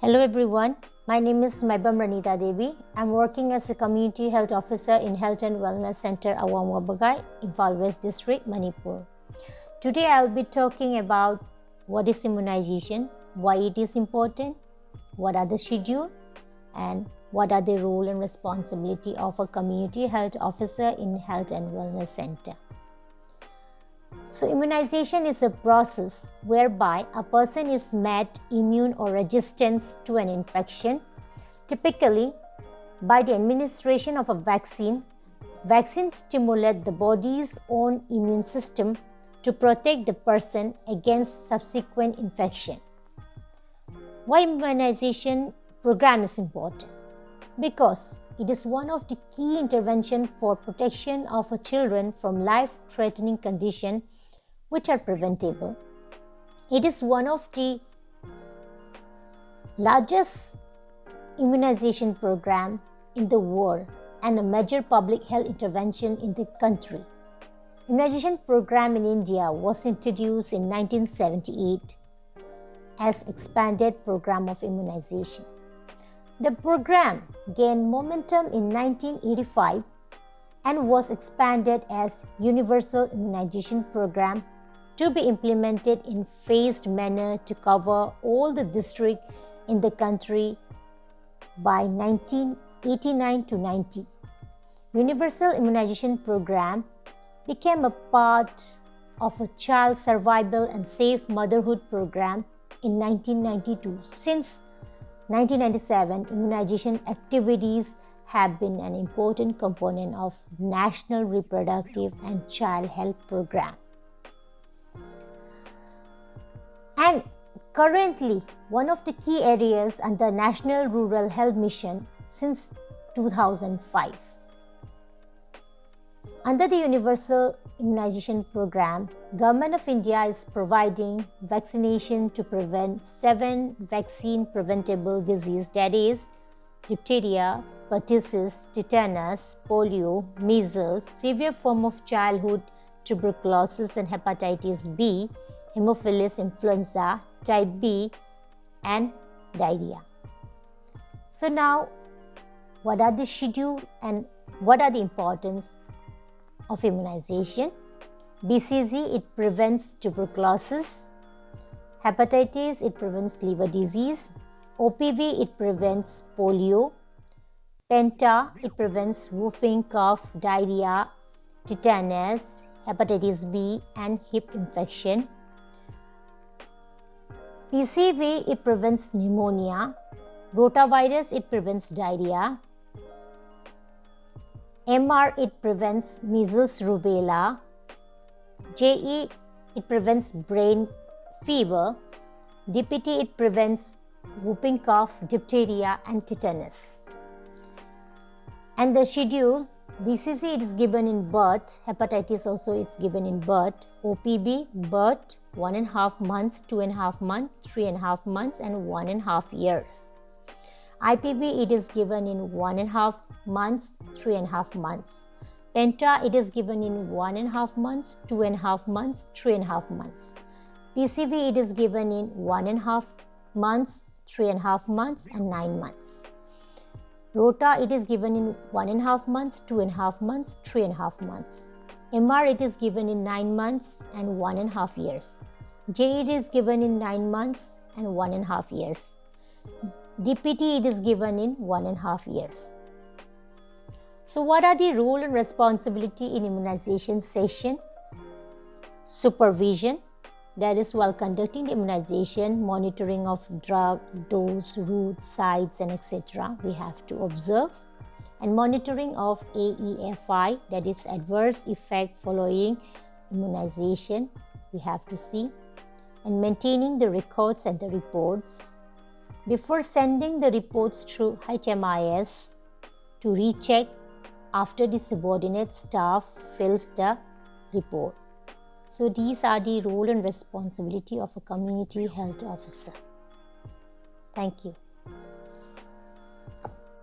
Hello everyone, my name is Maibam Ranita Devi. I'm working as a Community Health Officer in Health and Wellness Center Awam Wabagai, Imphal West District, Manipur. Today I'll be talking about what is immunization, why it is important, what are the schedule, and what are the role and responsibility of a Community Health Officer in Health and Wellness Center. So immunization is a process whereby a person is made immune or resistant to an infection, typically by the administration of a vaccine. Vaccines stimulate the body's own immune system to protect the person against subsequent infection. Why immunization program is important? Because it is one of the key interventions for protection of children from life-threatening conditions which are preventable. It is one of the largest immunization program in the world and a major public health intervention in the country. Immunization program in India was introduced in 1978 as expanded program of immunization. The program gained momentum in 1985 and was expanded as Universal Immunization Program to be implemented in phased manner to cover all the districts in the country by 1989 to 90. Universal Immunization Program became a part of a Child Survival and Safe Motherhood Program in 1992. Since 1997, immunization activities have been an important component of National Reproductive and Child Health Program. And currently, one of the key areas under National Rural Health Mission since 2005. Under the Universal Immunization Program, Government of India is providing vaccination to prevent 7 vaccine-preventable diseases, that is, diphtheria, pertussis, tetanus, polio, measles, severe form of childhood tuberculosis and hepatitis B, Haemophilus influenza, type B, and diarrhea. So now, what are the schedule and what are the importance of immunization? BCG, it prevents tuberculosis. Hepatitis, it prevents liver disease. OPV, it prevents polio. Penta, it prevents whooping cough, diarrhea, tetanus, hepatitis B, and hip infection. PCV, it prevents pneumonia. Rotavirus, it prevents diarrhea. MR, it prevents measles, rubella. JE, it prevents brain fever. DPT, it prevents whooping cough, diphtheria, and tetanus. And the schedule, BCG, it is given in birth. Hepatitis also it's given in birth. OPB, birth, 1.5 months, 2.5 months, 3.5 months, and 1.5 years. IPV, it is given in 1.5 months, 3.5 months. Penta, it is given in 1.5 months, 2.5 months, 3.5 months. PCV, it is given in 1.5 months, 3.5 months, and 9 months. Rota, it is given in 1.5 months, 2.5 months, 3.5 months. MR, it is given in 9 months and 1.5 years. J, it is given in 9 months and 1.5 years. DPT, it is given in 1.5 years. So what are the role and responsibility in immunization session? Supervision, that is while conducting the immunization, monitoring of drug, dose, route, sites, and etc. we have to observe. And monitoring of AEFI, that is adverse effect following immunization, we have to see. And maintaining the records and the reports. Before sending the reports through HMIS to recheck after the subordinate staff fills the report. So these are the role and responsibility of a community health officer. Thank you.